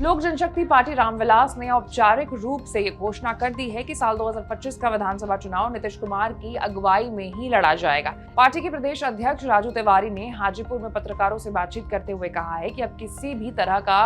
लोक जनशक्ति पार्टी रामविलास ने औपचारिक रूप से ये घोषणा कर दी है कि साल 2025 का विधानसभा चुनाव नीतीश कुमार की अगुवाई में ही लड़ा जाएगा। पार्टी के प्रदेश अध्यक्ष राजू तिवारी ने हाजीपुर में पत्रकारों से बातचीत करते हुए कहा है कि अब किसी भी तरह का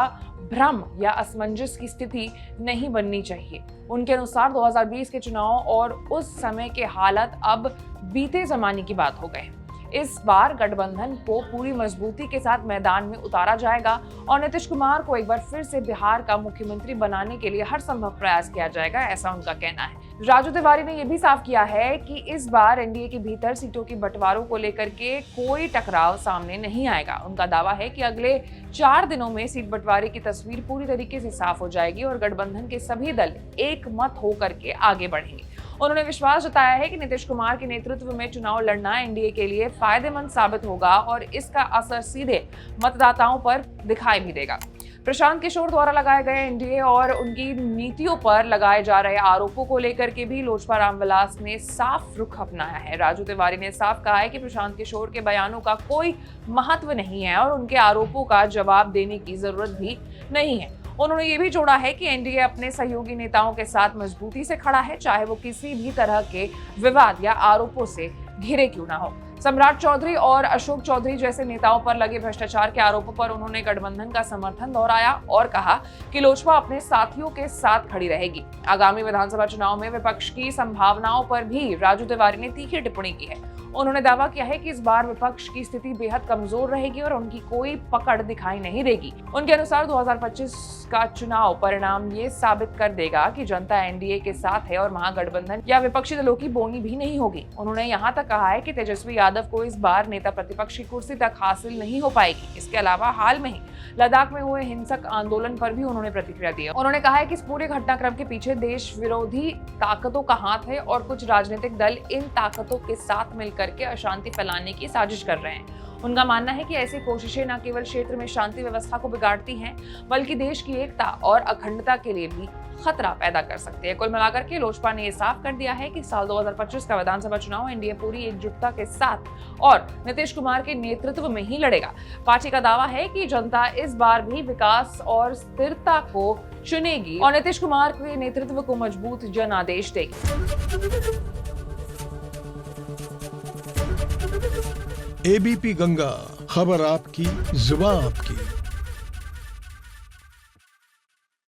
भ्रम या असमंजस की स्थिति नहीं बननी चाहिए। उनके अनुसार 2020 के चुनाव और उस समय के हालात अब बीते जमाने की बात हो गए। इस बार गठबंधन को पूरी मजबूती के साथ मैदान में उतारा जाएगा और नीतीश कुमार को एक बार फिर से बिहार का मुख्यमंत्री बनाने के लिए हर संभव प्रयास किया जाएगा, ऐसा उनका कहना है। राजू तिवारी ने यह भी साफ किया है कि इस बार एनडीए के भीतर सीटों की बंटवारों को लेकर के कोई टकराव सामने नहीं आएगा। उनका दावा है कि अगले 4 दिनों में सीट बंटवारे की तस्वीर पूरी तरीके से साफ हो जाएगी और गठबंधन के सभी दल एक मत होकर के आगे बढ़ेंगे। उन्होंने विश्वास जताया है कि नीतीश कुमार के नेतृत्व में चुनाव लड़ना एनडीए के लिए फायदेमंद साबित होगा और इसका असर सीधे मतदाताओं पर दिखाई भी देगा। प्रशांत किशोर द्वारा लगाए गए एनडीए और उनकी नीतियों पर लगाए जा रहे आरोपों को लेकर के भी लोजपा रामविलास ने साफ रुख अपनाया है। राजू तिवारी ने साफ कहा है कि प्रशांत किशोर के बयानों का कोई महत्व नहीं है और उनके आरोपों का जवाब देने की जरूरत भी नहीं है। उन्होंने ये भी जोड़ा है कि एनडीए अपने सहयोगी नेताओं के साथ मजबूती से खड़ा है, चाहे वो किसी भी तरह के विवाद या आरोपों से घिरे क्यों ना हो। सम्राट चौधरी और अशोक चौधरी जैसे नेताओं पर लगे भ्रष्टाचार के आरोपों पर उन्होंने गठबंधन का समर्थन दोहराया और कहा कि लोजपा अपने साथियों के साथ खड़ी रहेगी। आगामी विधानसभा चुनाव में विपक्ष की संभावनाओं पर भी राजू तिवारी ने तीखी टिप्पणी की है। उन्होंने दावा किया है कि इस बार विपक्ष की स्थिति बेहद कमजोर रहेगी और उनकी कोई पकड़ दिखाई नहीं देगी। उनके अनुसार 2025 का चुनाव परिणाम ये साबित कर देगा कि जनता एनडीए के साथ है और महागठबंधन या विपक्षी दलों की बोनी भी नहीं होगी। उन्होंने यहाँ तक कहा है कि तेजस्वी यादव को इस बार नेता प्रतिपक्ष की कुर्सी तक हासिल नहीं हो पाएगी। इसके अलावा हाल में ही लद्दाख में हुए हिंसक आंदोलन पर भी उन्होंने प्रतिक्रिया दी। उन्होंने कहा है कि इस पूरे घटनाक्रम के पीछे देश विरोधी ताकतों का हाथ है और कुछ राजनीतिक दल इन ताकतों के साथ मिलकर के अशांति फैलाने की साजिश कर रहे हैं। उनका मानना है कि ऐसी कोशिशें न केवल क्षेत्र में शांति व्यवस्था को बिगाड़ती हैं, बल्कि देश की एकता और अखंडता के लिए भी खतरा पैदा कर सकती है। कुल मिलाकर के लोजपा ने यह साफ कर दिया है कि साल 2025 का विधानसभा चुनाव एनडीए पूरी एकजुटता के साथ और नीतीश कुमार के नेतृत्व में ही लड़ेगा। पार्टी का दावा है कि जनता इस बार भी विकास और स्थिरता को चुनेगी और नीतीश कुमार के नेतृत्व को मजबूत जनादेश देगी। एबीपी गंगा, खबर आपकी, जुबान आपकी।